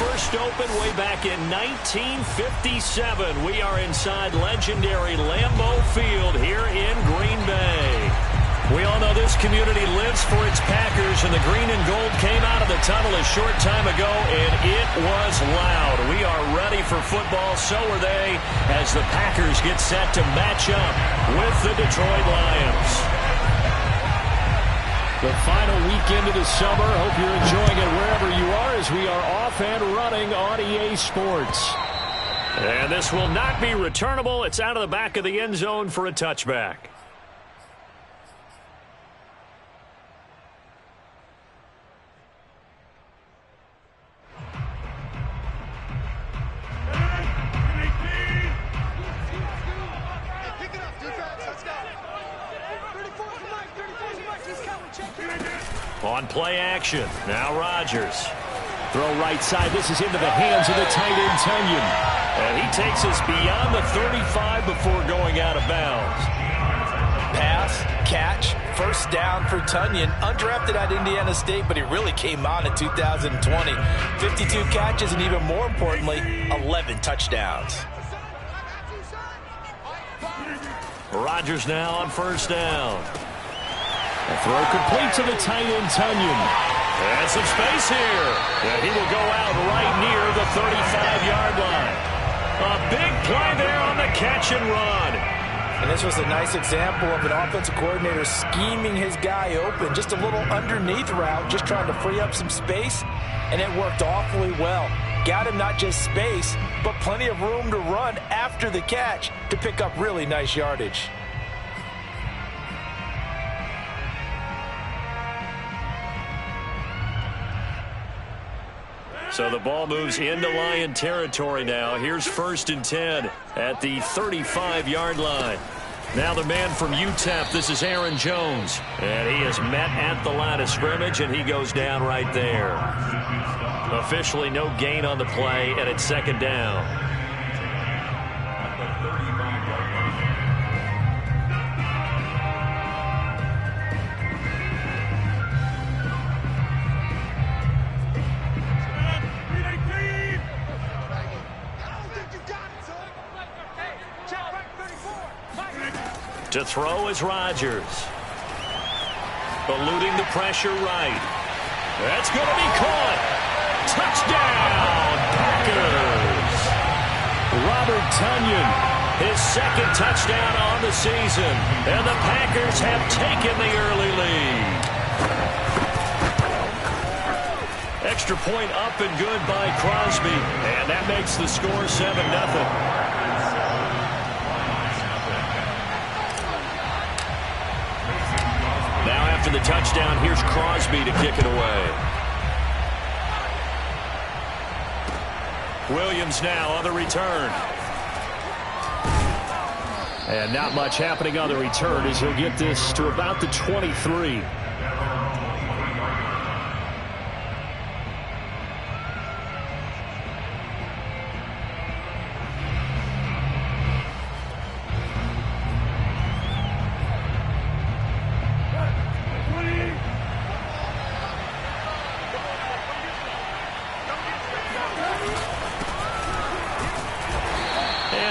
first opened way back in 1957. We are inside legendary Lambeau Field here in Green Bay. We all know this community lives for its Packers, and the green and gold came out of the tunnel a short time ago, and it was loud. We are ready for football, so are they, as the Packers get set to match up with the Detroit Lions. The final weekend of the summer. Hope you're enjoying it wherever you are, as we are off and running on EA Sports. And this will not be returnable. It's out of the back of the end zone for a touchback. On play action, now Rodgers. Throw right side, this is into the hands of the tight end Tunyon. And he takes us beyond the 35 before going out of bounds. Pass, catch, first down for Tunyon. Undrafted at Indiana State, but he really came on in 2020. 52 catches, and even more importantly, 11 touchdowns. Rodgers now on first down. A throw complete to the tight end Tunyon. And some space here. And he will go out right near the 35-yard line. A big play there on the catch and run. And this was a nice example of an offensive coordinator scheming his guy open. Just a little underneath route, just trying to free up some space. And it worked awfully well. Got him not just space, but plenty of room to run after the catch to pick up really nice yardage. So the ball moves into Lion territory now. Here's 1st and 10 at the 35-yard line. Now the man from UTEP, this is Aaron Jones. And he is met at the line of scrimmage, and he goes down right there. Officially no gain on the play, and it's 2nd down. To throw is Rodgers. Eluding the pressure right. That's going to be caught. Touchdown, Packers. Robert Tunyon, his 2nd touchdown on the season. And the Packers have taken the early lead. Extra point up and good by Crosby. And that makes the score 7-0. After the touchdown, here's Crosby to kick it away. Williams now on the return. And not much happening on the return as he'll get this to about the 23.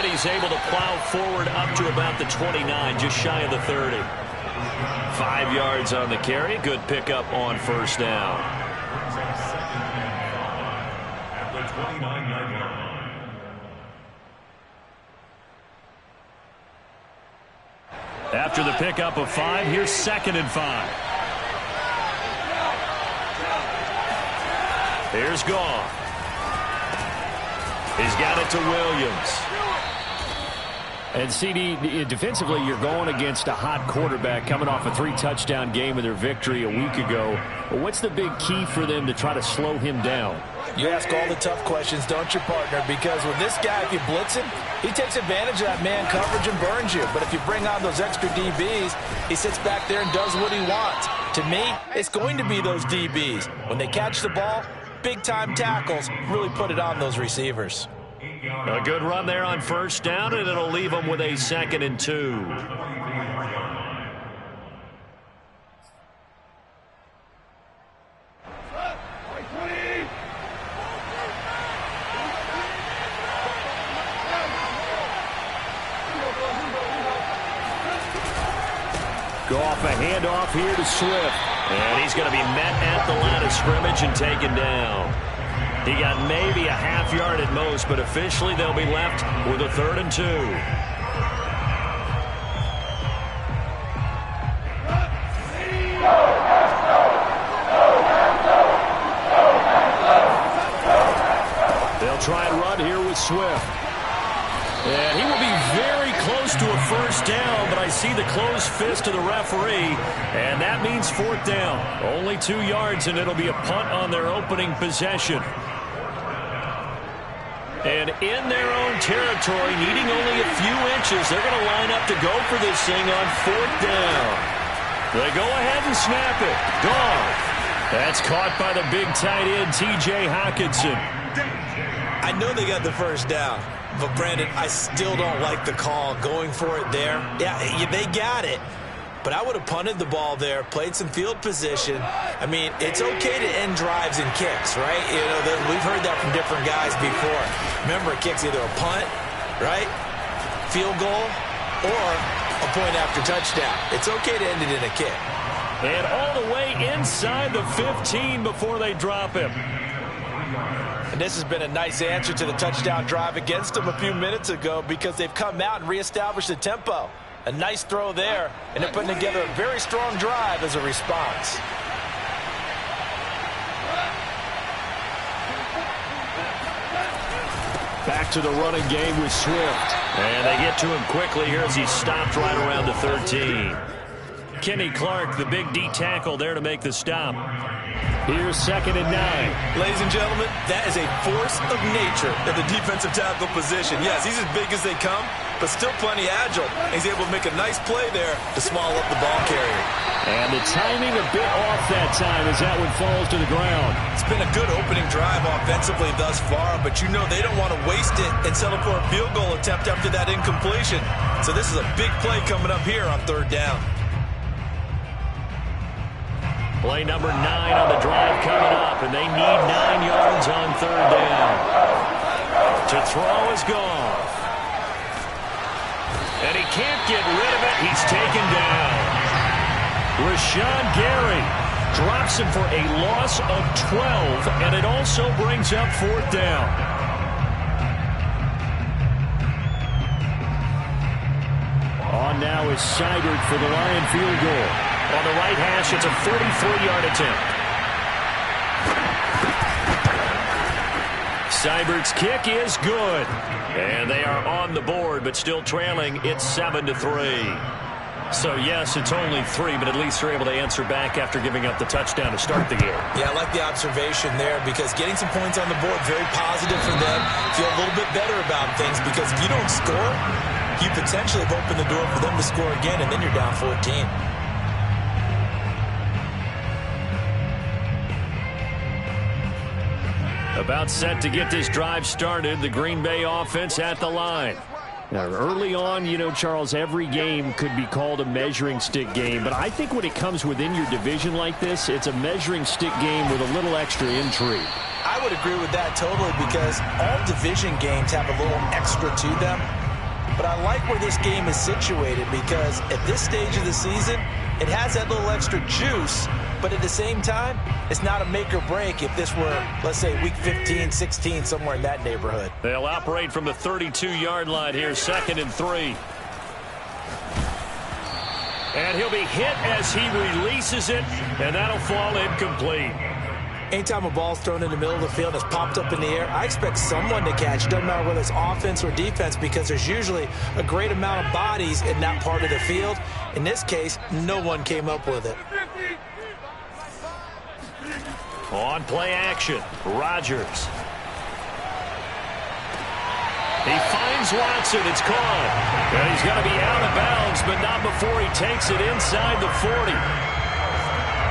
He's able to plow forward up to about the 29, just shy of the 30. 5 yards on the carry. Good pickup on first down. After the pickup of 5, here's 2nd and 5. Here's Goff. He's got it to Williams. And, CD, defensively, you're going against a hot quarterback coming off a 3-touchdown game of their victory a week ago. What's the big key for them to try to slow him down? You ask all the tough questions, don't you, partner? Because with this guy, if you blitz him, he takes advantage of that man coverage and burns you. But if you bring on those extra DBs, he sits back there and does what he wants. To me, it's going to be those DBs. When they catch the ball, big-time tackles really put it on those receivers. A good run there on first down, and it'll leave them with a 2nd and 2. Go off a handoff here to Swift. And he's going to be met at the line of scrimmage and taken down. He got maybe a half yard at most, but officially they'll be left with a 3rd and 2. They'll try and run here with Swift. And he will be very close to a 1st down, but I see the closed fist of the referee, and that means 4th down. Only 2 yards, and it'll be a punt on their opening possession. And in their own territory, needing only a few inches, they're going to line up to go for this thing on 4th down. They go ahead and snap it. Gone. That's caught by the big tight end, T.J. Hockenson. I know they got the 1st down. But, Brandon, I still don't like the call going for it there. Yeah, they got it. But I would have punted the ball there, played some field position. I mean, it's okay to end drives and kicks, right? You know, we've heard that from different guys before. Remember, a kick's either a punt, right, field goal, or a point after touchdown. It's okay to end it in a kick. And all the way inside the 15 before they drop him. And this has been a nice answer to the touchdown drive against them a few minutes ago because they've come out and reestablished the tempo. A nice throw there, and they're putting together a very strong drive as a response. Back to the running game with Swift. And they get to him quickly here as he stopped right around the 13. Kenny Clark, the big D tackle there to make the stop. Here's 2nd and 9. Ladies and gentlemen, that is a force of nature at the defensive tackle position. Yes, he's as big as they come, but still plenty agile. He's able to make a nice play there to small up the ball carrier. And the timing a bit off that time as that one falls to the ground. It's been a good opening drive offensively thus far, but you know they don't want to waste it and settle for a field goal attempt after that incompletion. So this is a big play coming up here on 3rd down. Play number 9 on the drive coming up, and they need 9 yards on 3rd down. To throw is gone. And he can't get rid of it. He's taken down. Rashawn Gary drops him for a loss of 12, and it also brings up 4th down. On now is Seibert for the Lion field goal. On the right hash, it's a 43-yard attempt. Seibert's kick is good. And they are on the board, but still trailing. It's 7-3. So, yes, it's only 3, but at least they're able to answer back after giving up the touchdown to start the game. Yeah, I like the observation there because getting some points on the board, very positive for them. Feel a little bit better about things because if you don't score, you potentially have opened the door for them to score again, and then you're down 14. About set to get this drive started, the Green Bay offense at the line. Now, early on, you know, Charles, every game could be called a measuring stick game, but I think when it comes within your division like this, it's a measuring stick game with a little extra intrigue. I would agree with that totally because all division games have a little extra to them. But I like where this game is situated because at this stage of the season, it has that little extra juice, but at the same time, it's not a make or break if this were, let's say, week 15, 16, somewhere in that neighborhood. They'll operate from the 32-yard line here, 2nd and 3. And he'll be hit as he releases it, and that'll fall incomplete. Anytime a ball's thrown in the middle of the field and it's popped up in the air, I expect someone to catch it. Doesn't matter whether it's offense or defense because there's usually a great amount of bodies in that part of the field. In this case, no one came up with it. On play action, Rodgers. He finds Watson. It's caught. And he's going to be out of bounds, but not before he takes it inside the 40.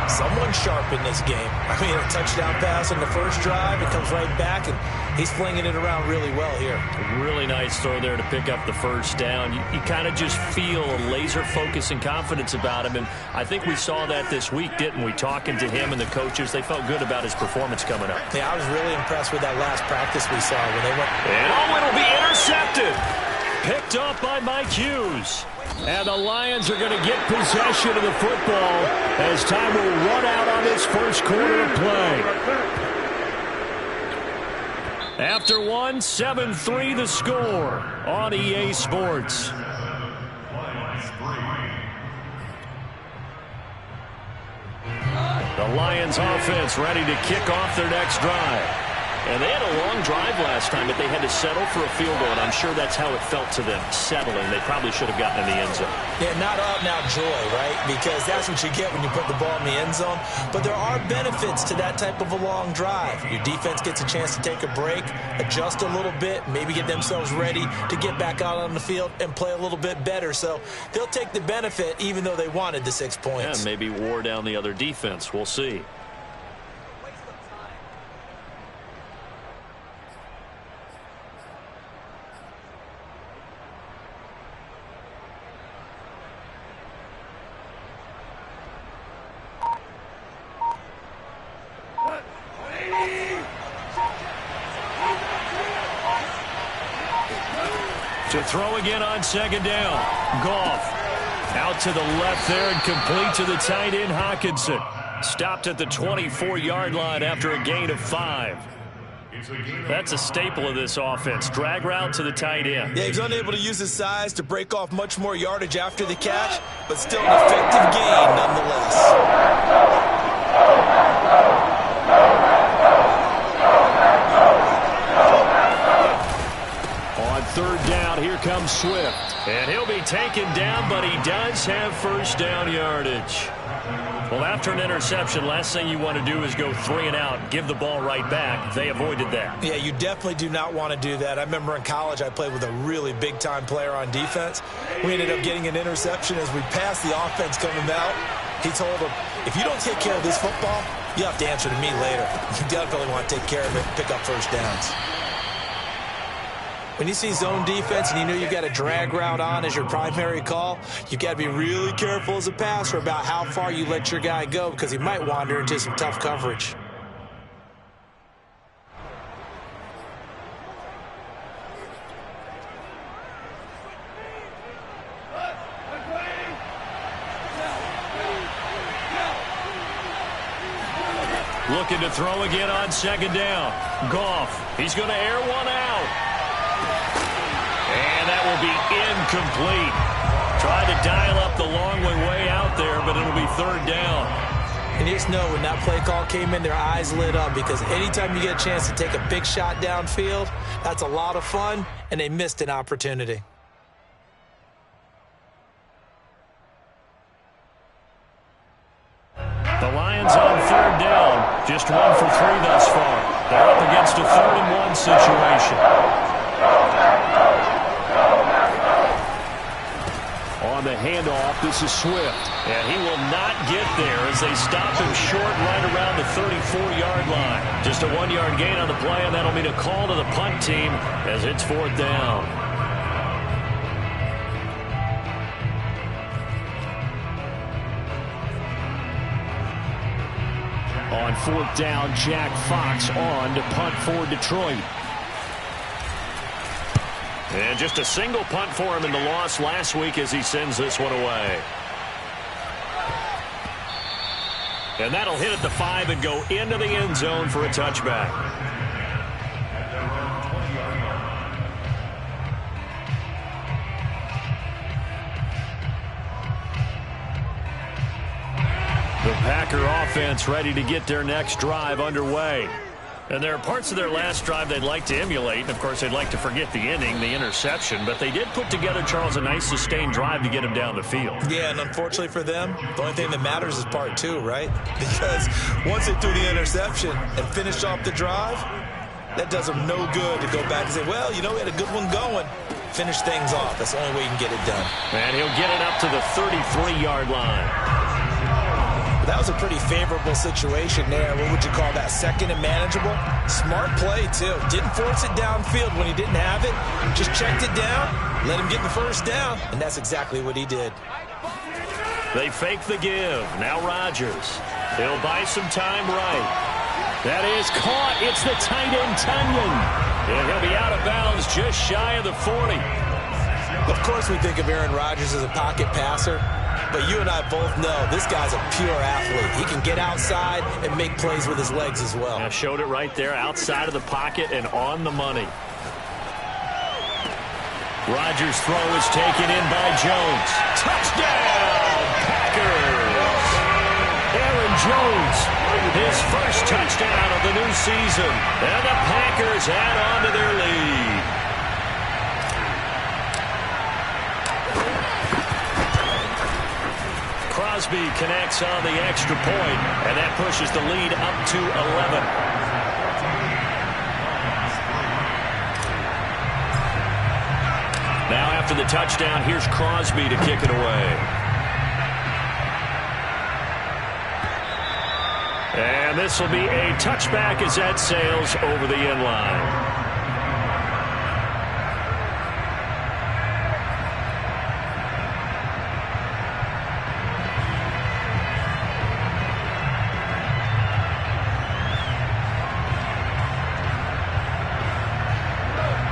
Someone sharp in this game. I mean, a touchdown pass on the first drive. It comes right back, and he's flinging it around really well here. Really nice throw there to pick up the first down. You kind of just feel a laser focus and confidence about him, and I think we saw that this week, didn't we? Talking to him and the coaches, they felt good about his performance coming up. Yeah, I was really impressed with that last practice we saw when they went. And it'll be intercepted. Picked up by Mike Hughes. And the Lions are going to get possession of the football as time will run out on this first quarter of play. After one, 7-3 the score on EA Sports. The Lions offense ready to kick off their next drive. And they had a long drive last time, but they had to settle for a field goal, and I'm sure that's how it felt to them, settling. They probably should have gotten in the end zone. Yeah, not out-and-out joy, right? Because that's what you get when you put the ball in the end zone. But there are benefits to that type of a long drive. Your defense gets a chance to take a break, adjust a little bit, maybe get themselves ready to get back out on the field and play a little bit better. So they'll take the benefit even though they wanted the 6 points. Yeah, maybe wore down the other defense. We'll see. To throw again on second down. Goff out to the left there and complete to the tight end Hockenson. Stopped at the 24-yard line after a gain of 5. That's a staple of this offense. Drag route to the tight end. Yeah, he's unable to use his size to break off much more yardage after the catch, but still an effective gain nonetheless. Third down, here comes Swift. And he'll be taken down, but he does have first down yardage. Well, after an interception, last thing you want to do is go 3 and out, give the ball right back. They avoided that. Yeah, you definitely do not want to do that. I remember in college I played with a really big-time player on defense. We ended up getting an interception as we passed the offense coming out. He told him, if you don't take care of this football, you have to answer to me later. You definitely want to take care of it and pick up first downs. When you see zone defense and you know you've got a drag route on as your primary call, you've got to be really careful as a passer about how far you let your guy go because he might wander into some tough coverage. Looking to throw again on second down. Goff, he's going to air one out. And that will be incomplete. Tried to dial up the long way out there, but it'll be third down. And you just know when that play call came in, their eyes lit up because anytime you get a chance to take a big shot downfield, that's a lot of fun, and they missed an opportunity. The Lions on third down. Just 1 for 3 thus far. They're up against a 3rd-and-1 situation. On the handoff, this is Swift. And he will not get there as they stop him short right around the 34-yard line. Just a 1-yard gain on the play, and that'll mean a call to the punt team as it's 4th down. On 4th down, Jack Fox on to punt for Detroit. And just a single punt for him in the loss last week as he sends this one away. And that'll hit at the 5 and go into the end zone for a touchback. The Packer offense ready to get their next drive underway. And there are parts of their last drive they'd like to emulate. And, of course, they'd like to forget the inning, the interception. But they did put together, Charles, a nice sustained drive to get him down the field. Yeah, and unfortunately for them, the only thing that matters is part 2, right? Because once they threw the interception and finished off the drive, that does them no good to go back and say, well, you know, we had a good one going. Finish things off. That's the only way you can get it done. And he'll get it up to the 33-yard line. That was a pretty favorable situation there. What would you call that? Second and manageable? Smart play, too. Didn't force it downfield when he didn't have it. Just checked it down, let him get the first down, and that's exactly what he did. They fake the give. Now Rodgers. He'll buy some time right. That is caught. It's the tight end, Tunyon. And he'll be out of bounds just shy of the 40. Of course we think of Aaron Rodgers as a pocket passer, but you and I both know this guy's a pure athlete. He can get outside and make plays with his legs as well. Yeah, showed it right there, outside of the pocket and on the money. Rodgers' throw is taken in by Jones. Touchdown, Packers! Aaron Jones, his first touchdown of the new season. And the Packers add on to their lead. Crosby connects on the extra point, and that pushes the lead up to 11. Now after the touchdown, here's Crosby to kick it away. And this will be a touchback as that sails over the end line.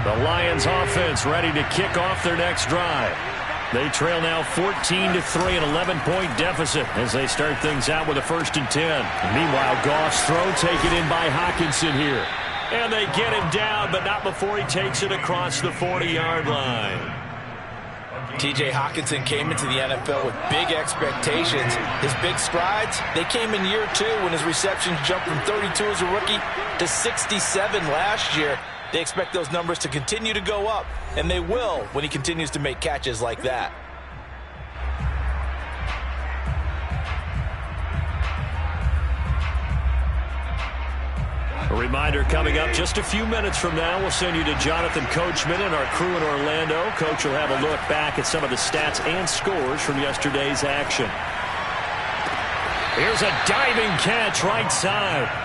The Lions offense ready to kick off their next drive. They trail now 14-3, an 11-point deficit as they start things out with a 1st and 10. Meanwhile, Goff's throw taken in by Hockenson here. And they get him down, but not before he takes it across the 40-yard line. T.J. Hockenson came into the NFL with big expectations. His big strides, they came in year 2 when his receptions jumped from 32 as a rookie to 67 last year. They expect those numbers to continue to go up, and they will when he continues to make catches like that. A reminder coming up just a few minutes from now, we'll send you to Jonathan Coachman and our crew in Orlando. Coach will have a look back at some of the stats and scores from yesterday's action. Here's a diving catch right side.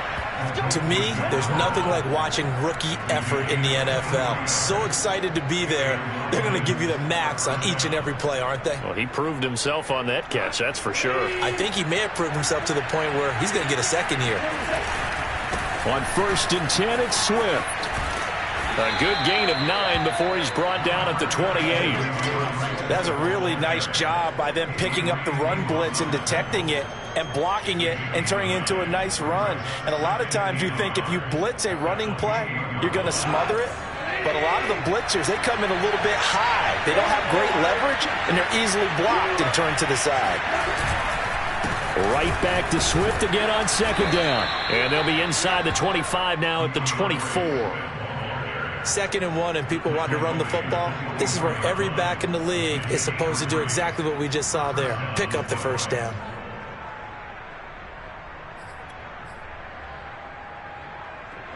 To me, there's nothing like watching rookie effort in the NFL. So excited to be there. They're going to give you the max on each and every play, aren't they? Well, he proved himself on that catch, that's for sure. I think he may have proved himself to the point where he's going to get a second year. On 1st and 10, it's Swift. A good gain of 9 before he's brought down at the 28. That's a really nice job by them picking up the run blitz and detecting it and blocking it and turning it into a nice run. And a lot of times you think if you blitz a running play, you're going to smother it. But a lot of the blitzers, they come in a little bit high. They don't have great leverage, and they're easily blocked and turned to the side. Right back to Swift again on 2nd down. And they'll be inside the 25 now at the 24. 2nd and 1 and people want to run the football. This is where every back in the league is supposed to do exactly what we just saw there. Pick up the 1st down.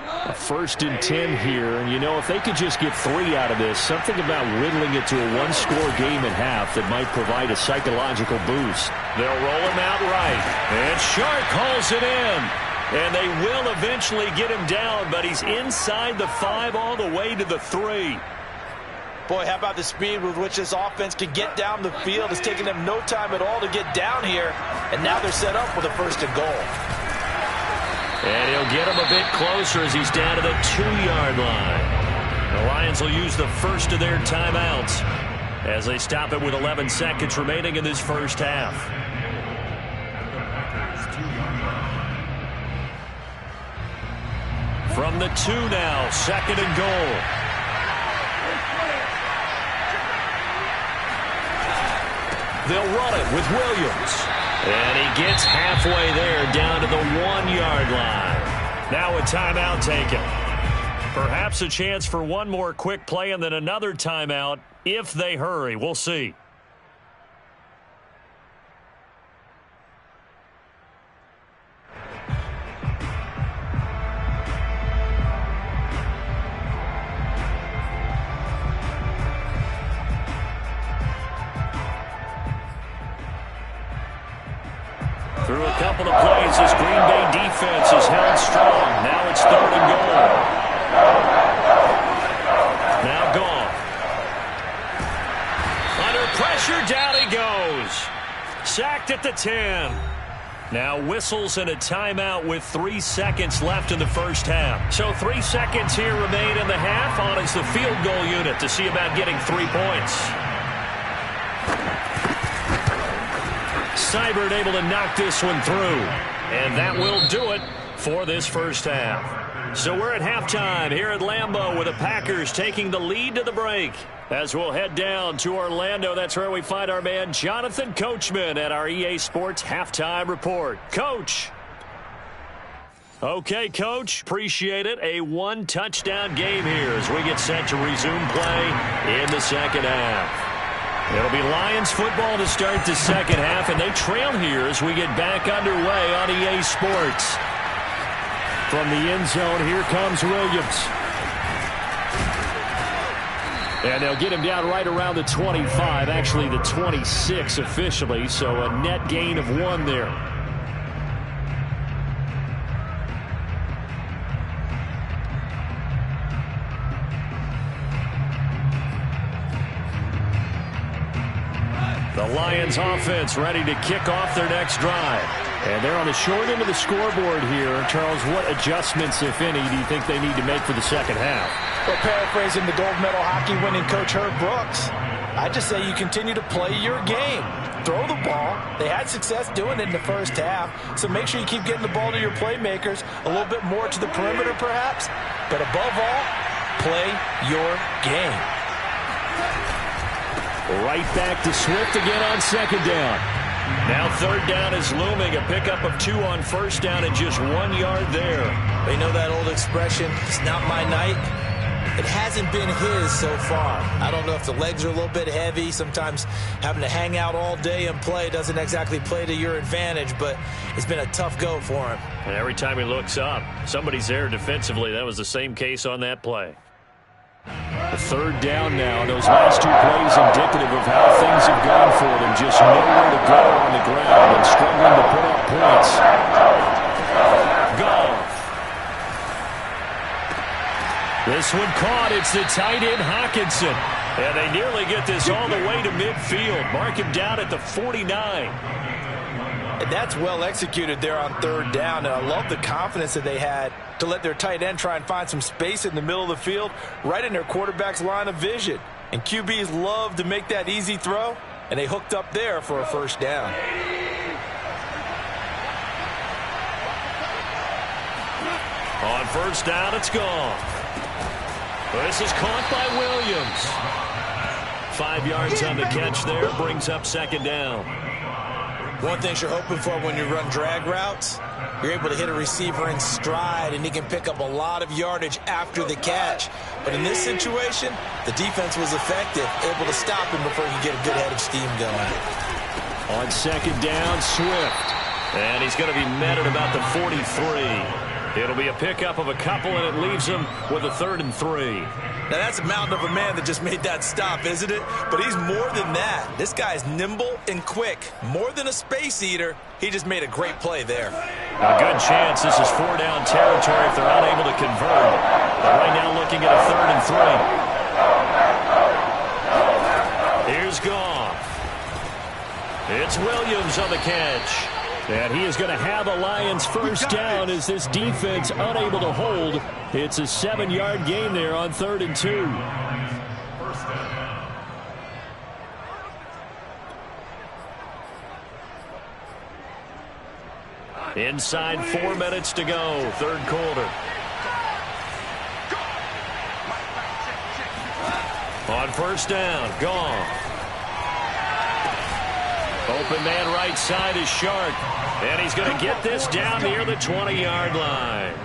A 1st and 10 here, and you know, if they could just get 3 out of this, something about whittling it to a 1-score game at half that might provide a psychological boost. They'll roll him out right, and Shark hauls it in. And they will eventually get him down, but he's inside the 5 all the way to the 3. Boy, how about the speed with which this offense can get down the field? It's taken them no time at all to get down here, and now they're set up with a 1st and goal. And he'll get him a bit closer as he's down to the 2-yard line. The Lions will use the first of their timeouts as they stop it with 11 seconds remaining in this first half. From the 2 now, 2nd and goal. They'll run it with Williams. And he gets halfway there down to the 1-yard line. Now a timeout taken. Perhaps a chance for one more quick play and then another timeout if they hurry. We'll see. Through a couple of plays, this Green Bay defense is held strong. Now it's 3rd and goal. Now gone. Under pressure, down he goes. Sacked at the 10. Now whistles and a timeout with 3 seconds left in the first half. So 3 seconds here remain in the half. On is the field goal unit to see about getting 3 points. Seibert able to knock this one through. And that will do it for this first half. So we're at halftime here at Lambeau with the Packers taking the lead to the break. As we'll head down to Orlando, that's where we find our man Jonathan Coachman at our EA Sports Halftime Report. Coach. Okay, Coach, appreciate it. A one-touchdown game here as we get set to resume play in the second half. It'll be Lions football to start the second half, and they trail here as we get back underway on EA Sports. From the end zone, here comes Williams. And they'll get him down right around the 25, actually the 26 officially, so a net gain of 1 there. The Lions offense ready to kick off their next drive. And they're on the short end of the scoreboard here. Charles, what adjustments, if any, do you think they need to make for the second half? Well, paraphrasing the gold medal hockey winning coach Herb Brooks, I just say you continue to play your game. Throw the ball. They had success doing it in the first half, so make sure you keep getting the ball to your playmakers, a little bit more to the perimeter perhaps, but above all, play your game. Right back to Swift again on second down. Now third down is looming. A pickup of 2 on first down and just 1 yard there. You know that old expression, it's not my night? It hasn't been his so far. I don't know if the legs are a little bit heavy. Sometimes having to hang out all day and play doesn't exactly play to your advantage, but it's been a tough go for him. And every time he looks up, somebody's there defensively. That was the same case on that play. The third down now. Those last 2 plays indicative of how things have gone for them. Just nowhere to go on the ground and struggling to put up points. Goff. This one caught. It's the tight end Hawkinson. And they nearly get this all the way to midfield. Mark him down at the 49. And that's well executed there on third down, and I love the confidence that they had to let their tight end try and find some space in the middle of the field, right in their quarterback's line of vision. And QBs love to make that easy throw, and they hooked up there for a first down. On first down, it's gone. This is caught by Williams. 5 yards on the catch there, brings up second down. One thing you're hoping for when you run drag routes, you're able to hit a receiver in stride, and he can pick up a lot of yardage after the catch. But in this situation, the defense was effective, able to stop him before he could get a good head of steam going. On second down, Swift. And he's going to be met at about the 43. It'll be a pickup of a couple, and it leaves him with a 3rd and 3. Now, that's a mountain of a man that just made that stop, isn't it? But he's more than that. This guy's nimble and quick. More than a space eater, he just made a great play there. A good chance this is 4-down territory if they're unable to convert. But right now looking at a 3rd and 3. Here's Goff. It's Williams on the catch. And he is going to have a Lions first down as this defense unable to hold. It's a 7-yard gain there on 3rd and 2. Inside 4 minutes to go, third quarter. On first down, Goff. Open man right side is Shark. And he's going to get this down near the 20-yard line.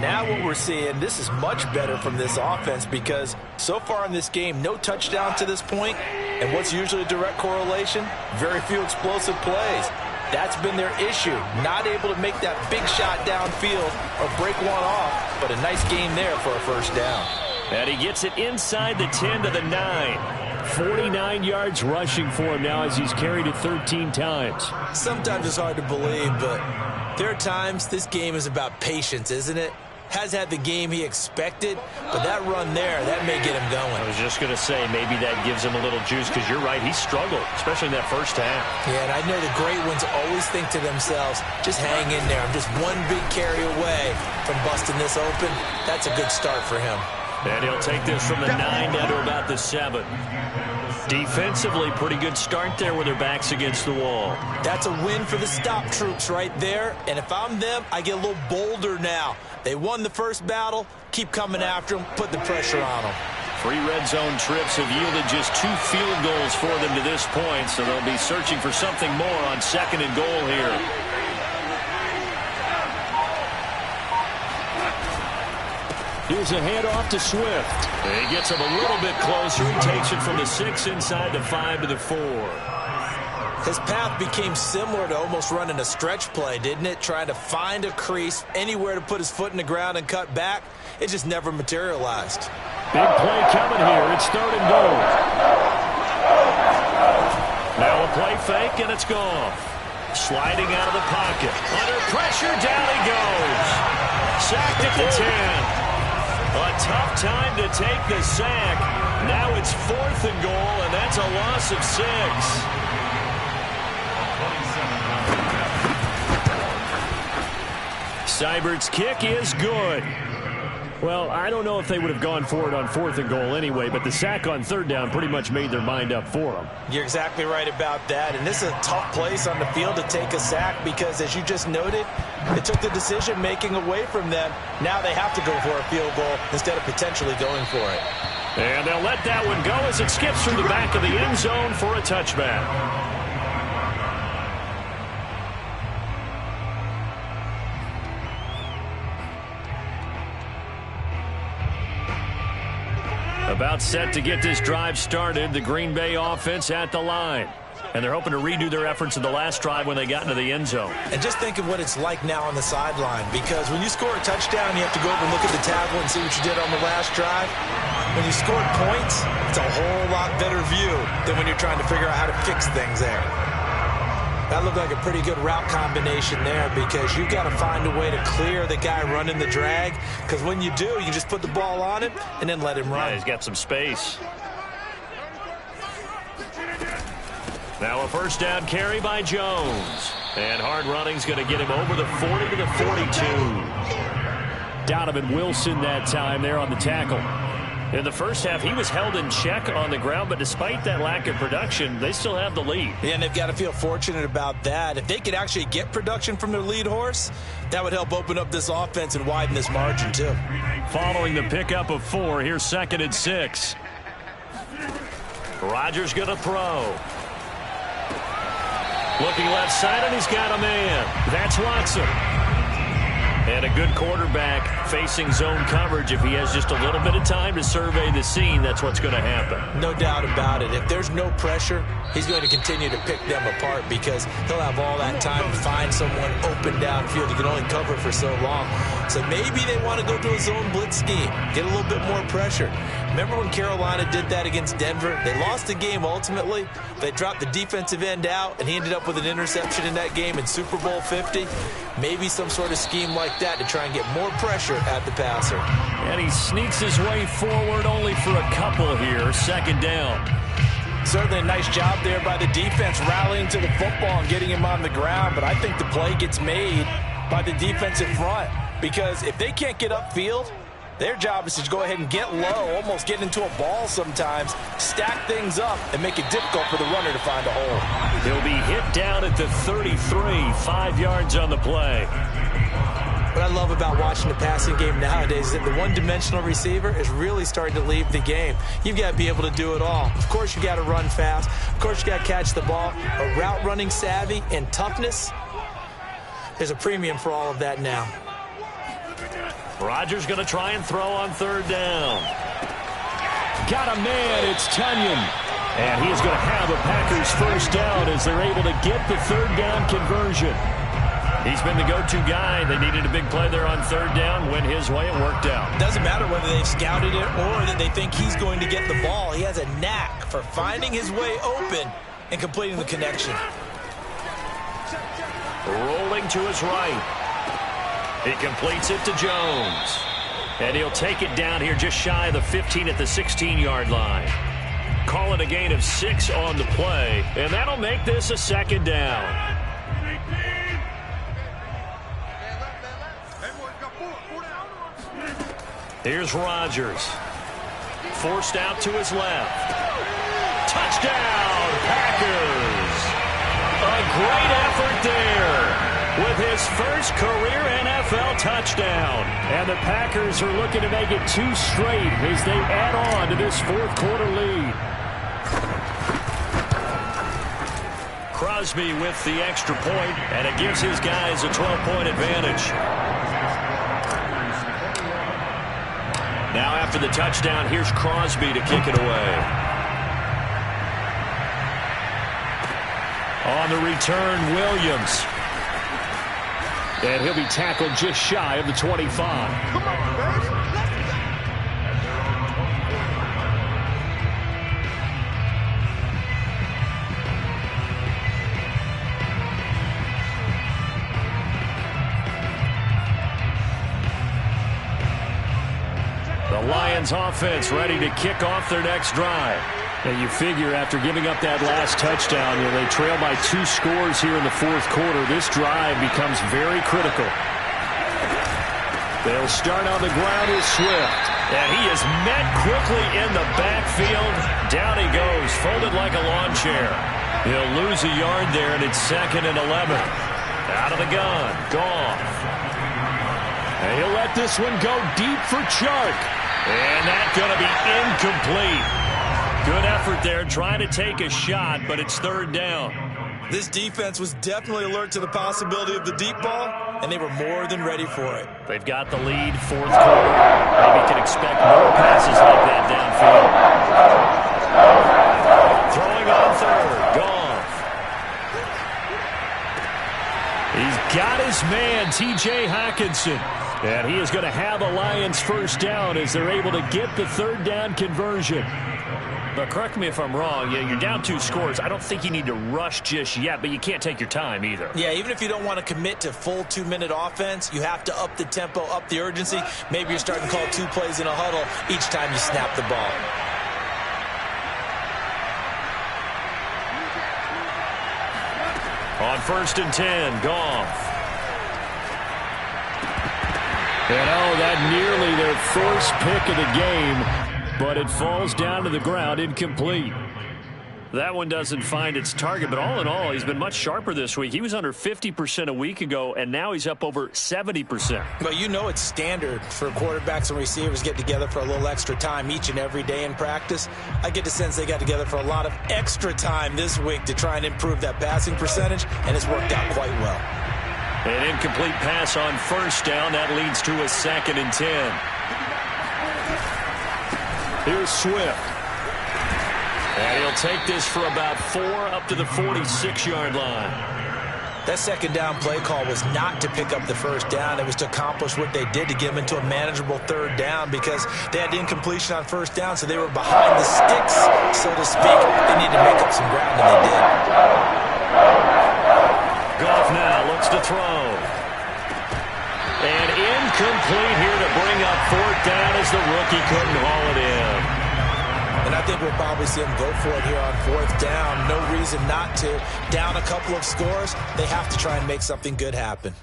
Now what we're seeing, this is much better from this offense because so far in this game, no touchdown to this point. And what's usually a direct correlation? Very few explosive plays. That's been their issue. Not able to make that big shot downfield or break one off. But a nice game there for a first down. And he gets it inside the 10 to the 9. 49 yards rushing for him now as he's carried it 13 times. Sometimes it's hard to believe, but there are times this game is about patience, isn't it? Has had the game he expected, but that run there, that may get him going. I was just going to say, maybe that gives him a little juice because you're right, he struggled, especially in that first half. Yeah, and I know the great ones always think to themselves, just hang in there. I'm just one big carry away from busting this open. That's a good start for him. And he'll take this from the 9 down to about the 7. Defensively, pretty good start there with their backs against the wall. That's a win for the stop troops right there. And if I'm them, I get a little bolder now. They won the first battle. Keep coming after them. Put the pressure on them. 3 red zone trips have yielded just 2 field goals for them to this point, so they'll be searching for something more on 2nd and goal here. Here's a handoff to Swift. He gets him a little bit closer. He takes it from the 6 inside the 5 to the 4. His path became similar to almost running a stretch play, didn't it? Trying to find a crease, anywhere to put his foot in the ground and cut back. It just never materialized. Big play coming here. It's 3rd and goal. Now a play fake, and it's gone. Sliding out of the pocket. Under pressure, down he goes. Sacked at the 10. A tough time to take the sack. Now it's 4th and goal, and that's a loss of 6. Seibert's kick is good. Well, I don't know if they would have gone for it on 4th and goal anyway, but the sack on 3rd down pretty much made their mind up for them. You're exactly right about that, and this is a tough place on the field to take a sack because, as you just noted, it took the decision-making away from them. Now they have to go for a field goal instead of potentially going for it. And they'll let that one go as it skips through the back of the end zone for a touchback. About set to get this drive started, the Green Bay offense at the line. And they're hoping to redo their efforts in the last drive when they got into the end zone. And just think of what it's like now on the sideline, because when you score a touchdown, you have to go over and look at the tackle and see what you did on the last drive. When you scored points, it's a whole lot better view than when you're trying to figure out how to fix things there. That looked like a pretty good route combination there because you've got to find a way to clear the guy running the drag, because when you do, you just put the ball on him and then let him run. Yeah, he's got some space. Now a 1st down carry by Jones. And hard running's going to get him over the 40 to the 42. Donovan Wilson that time there on the tackle. In the first half, he was held in check on the ground, but despite that lack of production, they still have the lead. Yeah, and they've got to feel fortunate about that. If they could actually get production from their lead horse, that would help open up this offense and widen this margin, too. Following the pickup of 4, here's 2nd and 6. Rodgers going to throw. Looking left side, and he's got a man. That's Watson. And a good quarterback facing zone coverage. If he has just a little bit of time to survey the scene, that's what's going to happen. No doubt about it. If there's no pressure, he's going to continue to pick them apart because he'll have all that time to find someone open downfield. He can only cover for so long. So maybe they want to go to a zone blitz scheme, get a little bit more pressure. Remember when Carolina did that against Denver? They lost the game ultimately. They dropped the defensive end out, and he ended up with an interception in that game in Super Bowl 50. Maybe some sort of scheme like that to try and get more pressure at the passer. And he sneaks his way forward only for a couple here. 2nd down. Certainly a nice job there by the defense rallying to the football and getting him on the ground, but I think the play gets made by the defensive front because if they can't get upfield, their job is to go ahead and get low, almost get into a ball sometimes, stack things up, and make it difficult for the runner to find a hole. He'll be hit down at the 33, 5 yards on the play. What I love about watching the passing game nowadays is that the one-dimensional receiver is really starting to leave the game. You've got to be able to do it all. Of course, you got to run fast. Of course, you got to catch the ball. A route running savvy and toughness, there's a premium for all of that now. Rodgers going to try and throw on 3rd down. Got a man. It's Tunyon. And he is going to have a Packers 1st down as they're able to get the 3rd down conversion. He's been the go-to guy. They needed a big play there on 3rd down. Went his way. It worked out. Doesn't matter whether they've scouted it or that they think he's going to get the ball. He has a knack for finding his way open and completing the connection. Rolling to his right. He completes it to Jones. And he'll take it down here just shy of the 15 at the 16-yard line. Call it a gain of 6 on the play. And that'll make this a 2nd down. Here's Rodgers. forced out to his left. Touchdown, Packers! A great effort there with his first career NFL touchdown. And the Packers are looking to make it 2 straight as they add on to this fourth-quarter lead. Crosby with the extra point, and it gives his guys a 12-point advantage. Now after the touchdown, here's Crosby to kick it away. On the return, Williams. And he'll be tackled just shy of the 25. Come on, baby. The Lions offense ready to kick off their next drive. And you figure after giving up that last touchdown, they trail by 2 scores here in the fourth quarter. This drive becomes very critical. They'll start on the ground with Swift. And he is met quickly in the backfield. Down he goes, folded like a lawn chair. He'll lose a yard there, and it's 2nd and 11. Out of the gun, Goff. And he'll let this one go deep for Chark. And that's going to be incomplete. Good effort there, trying to take a shot, but it's 3rd down. This defense was definitely alert to the possibility of the deep ball, and they were more than ready for it. They've got the lead, 4th quarter. Maybe can expect more passes like that downfield. Throwing on 3rd, Goff. He's got his man, T.J. Hockenson. And he is going to have a Lions first down as they're able to get the 3rd down conversion. But correct me if I'm wrong, you're down 2 scores. I don't think you need to rush just yet, but you can't take your time either. Yeah, even if you don't want to commit to full 2-minute offense, you have to up the tempo, up the urgency. Maybe you're starting to call 2 plays in a huddle each time you snap the ball. On 1st and 10, Goff. And that nearly their first pick of the game, but it falls down to the ground incomplete. That one doesn't find its target, but all in all, he's been much sharper this week. He was under 50% a week ago, and now he's up over 70%. Well, you know it's standard for quarterbacks and receivers get together for a little extra time each and every day in practice. I get the sense they got together for a lot of extra time this week to try and improve that passing percentage, and it's worked out quite well. An incomplete pass on 1st down. That leads to a 2nd and 10. Here's Swift. And he'll take this for about 4 up to the 46-yard line. That 2nd down play call was not to pick up the 1st down. It was to accomplish what they did to get them into a manageable 3rd down because they had incompletion on 1st down, so they were behind the sticks, so to speak. They needed to make up some ground, and they did. Goff now looks to throw. And incomplete here to bring up 4th down as the rookie couldn't haul it in. And I think we'll probably see him go for it here on 4th down. No reason not to. Down a couple of scores, they have to try and make something good happen.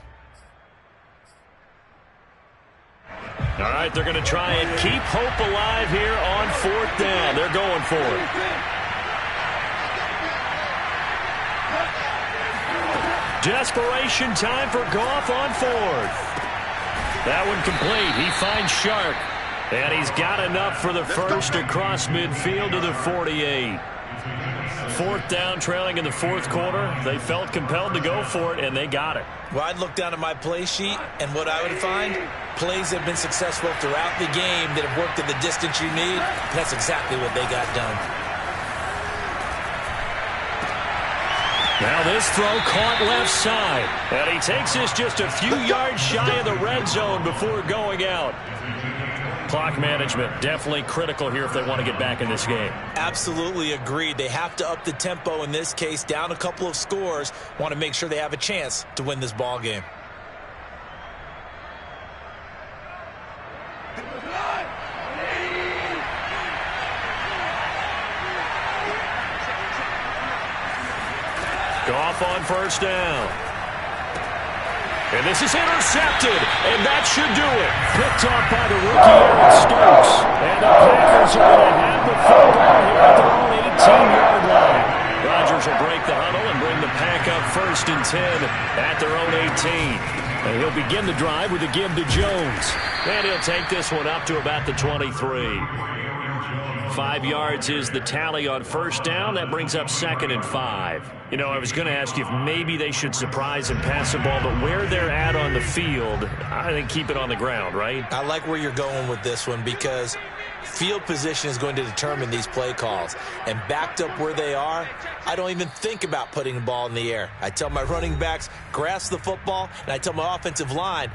All right, they're going to try and keep hope alive here on 4th down. They're going for it. Desperation time for Goff on 4th. That one complete. He finds Shark. And he's got enough for the first across midfield to the 48. 4th down, trailing in the 4th quarter. They felt compelled to go for it, and they got it. Well, I'd look down at my play sheet, and what I would find, plays have been successful throughout the game that have worked at the distance you need. And that's exactly what they got done. Now this throw caught left side. And he takes this just a few yards shy of the red zone before going out. Clock management definitely critical here if they want to get back in this game. Absolutely agreed. They have to up the tempo in this case, down a couple of scores. Want to make sure they have a chance to win this ball game. Goff on 1st down. And this is intercepted, and that should do it. Picked off by the rookie Aaron Stokes. And the Packers are going to have the football here at their own 18-yard line. Rodgers will break the huddle and bring the Pack up 1st and 10 at their own 18. And he'll begin the drive with a give to Jones. And he'll take this one up to about the 23. 5 yards is the tally on 1st down. That brings up 2nd and 5. You know, I was going to ask you if maybe they should surprise and pass the ball, but where they're at on the field, I think keep it on the ground, right? I like where you're going with this one because field position is going to determine these play calls. And backed up where they are, I don't even think about putting the ball in the air. I tell my running backs, grasp the football, and I tell my offensive line,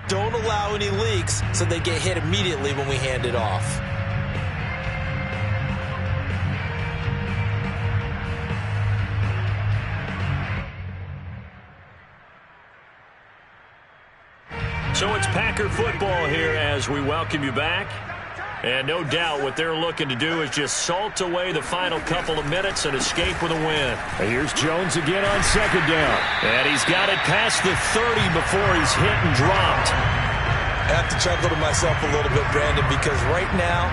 don't allow any leaks so they get hit immediately when we hand it off. So it's Packer football here as we welcome you back. And no doubt what they're looking to do is just salt away the final couple of minutes and escape with a win. And here's Jones again on 2nd down. And he's got it past the 30 before he's hit and dropped. I have to chuckle to myself a little bit, Brandon, because right now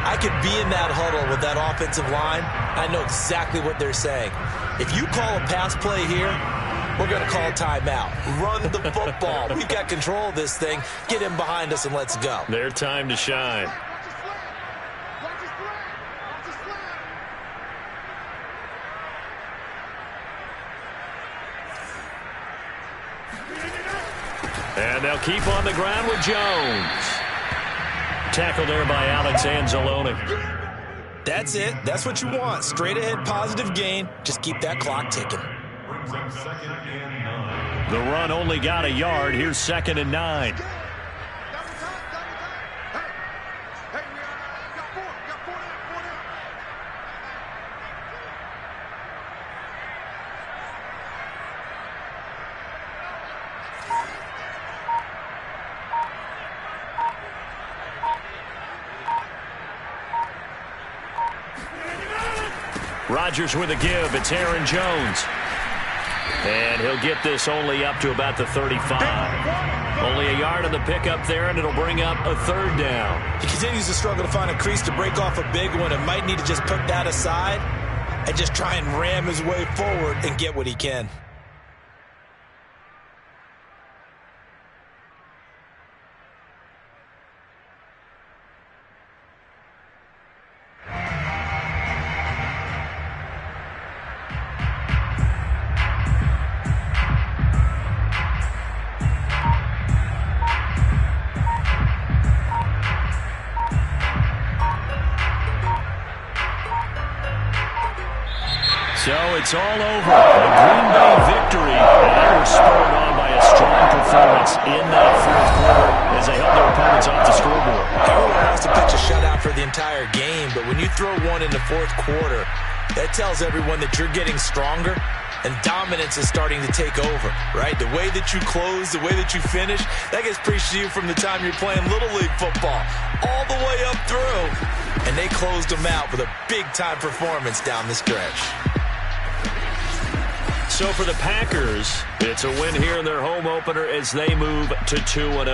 I could be in that huddle with that offensive line. I know exactly what they're saying. If you call a pass play here, we're going to call timeout. Run the football. We've got control of this thing. Get him behind us and let's go. Their time to shine. And they'll keep on the ground with Jones. Tackled there by Alex Anzalone. That's it. That's what you want. Straight ahead, positive gain. Just keep that clock ticking. The run only got a yard. Here's 2nd and 9. Rodgers with a give. It's Aaron Jones. And he'll get this only up to about the 35. Only a yard on the pickup there, and it'll bring up a 3rd down. He continues to struggle to find a crease to break off a big one and might need to just put that aside and just try and ram his way forward and get what he can. So it's all over. A Green Bay victory. And they were spurred on by a strong performance in that 4th quarter as they held their opponents off the scoreboard. Everyone wants to pitch a shutout for the entire game, but when you throw one in the 4th quarter, that tells everyone that you're getting stronger and dominance is starting to take over, right? The way that you close, the way that you finish, that gets preached to you from the time you're playing Little League football all the way up through. And they closed them out with a big-time performance down the stretch. So for the Packers, it's a win here in their home opener as they move to 2-0.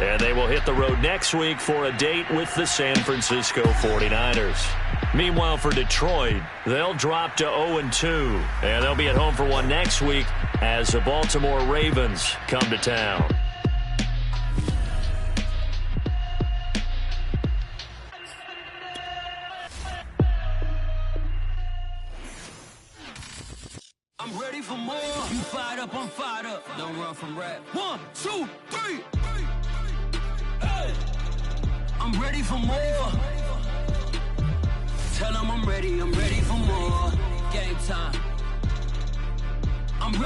And they will hit the road next week for a date with the San Francisco 49ers. Meanwhile, for Detroit, they'll drop to 0-2. And they'll be at home for one next week as the Baltimore Ravens come to town. I'm ready for more. You fired up, I'm fired up. Don't run from rap. 1, 2, 3. Hey. I'm ready for more. Tell them I'm ready for more. Game time. I'm ready.